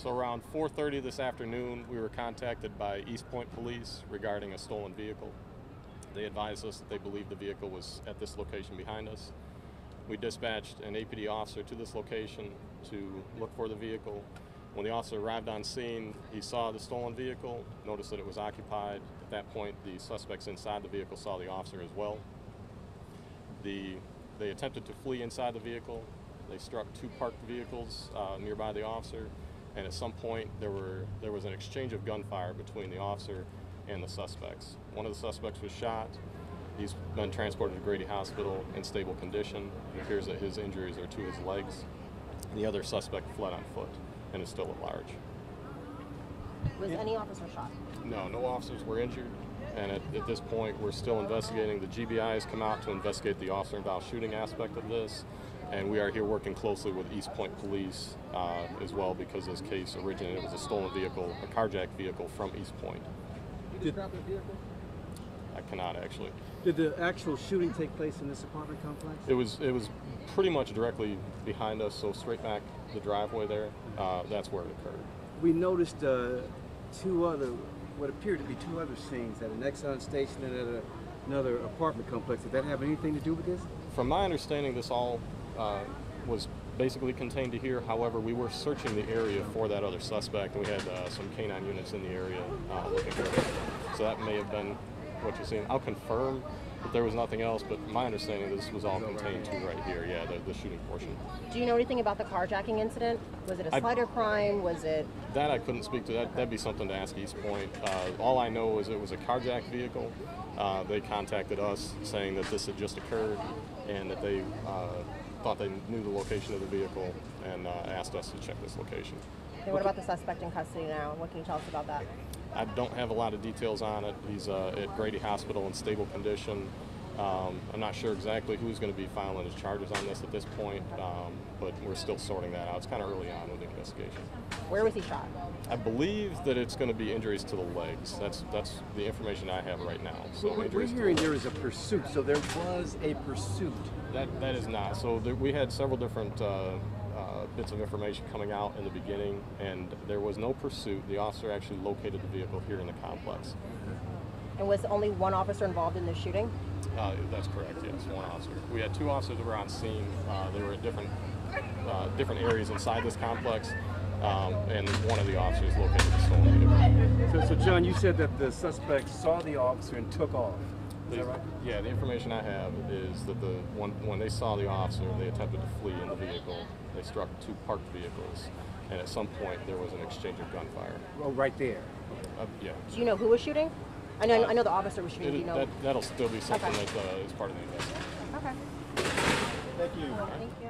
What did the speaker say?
So around 4:30 this afternoon, we were contacted by East Point Police regarding a stolen vehicle. They advised us that they believed the vehicle was at this location behind us. We dispatched an APD officer to this location to look for the vehicle. When the officer arrived on scene, he saw the stolen vehicle, noticed that it was occupied. At that point, the suspects inside the vehicle saw the officer as well. They attempted to flee inside the vehicle. They struck two parked vehicles nearby the officer, and at some point there was an exchange of gunfire between the officer and the suspects. One of the suspects was shot. He's been transported to Grady Hospital in stable condition. It appears that his injuries are to his legs. The other suspect fled on foot and is still at large. Was any officer shot? No officers were injured, and at this point we're still investigating. The GBI has come out to investigate the officer-involved shooting aspect of this, and we are here working closely with East Point Police as well, because this case originated as a stolen vehicle, a carjacked vehicle from East Point. Did you describe the vehicle? I cannot actually. Did the actual shooting take place in this apartment complex? It was pretty much directly behind us, so straight back the driveway there. That's where it occurred. We noticed what appeared to be two other scenes at an Exxon station and at another apartment complex. Did that have anything to do with this? From my understanding, this all was basically contained to here. However, we were searching the area for that other suspect, and we had some canine units in the area looking for it. So that may have been what you're seeing. I'll confirm that there was nothing else, but my understanding this was all contained to right here. Yeah, the shooting portion. Do you know anything about the carjacking incident? Was it a slighter crime? Was it? That I couldn't speak to. That'd be something to ask East Point. All I know is it was a carjacked vehicle. They contacted us saying that this had just occurred and that they thought they knew the location of the vehicle and asked us to check this location. And what about the suspect in custody now? What can you tell us about that? I don't have a lot of details on it. He's at Grady Hospital in stable condition. I'm not sure exactly who's going to be filing his charges on this at this point, but we're still sorting that out. It's kind of early on with the investigation. Where was he shot? I believe that it's going to be injuries to the legs. That's the information I have right now. So we're hearing there is a pursuit, so there was a pursuit. That is not. So we had several different bits of information coming out in the beginning, and there was no pursuit. The officer actually located the vehicle here in the complex. And was only one officer involved in the shooting? That's correct, yes, one officer. We had two officers that were on scene. They were at different areas inside this complex, and one of the officers located the stolen vehicle. So John, you said that the suspect saw the officer and took off. Is that right? Yeah, the information I have is that when they saw the officer, they attempted to flee in the vehicle. They struck two parked vehicles, and at some point there was an exchange of gunfire. Oh, right there. Yeah. Do you know who was shooting? I know the officer was shooting. Do you know? That'll still be something that is part of the investigation. Okay. Thank you. Thank you.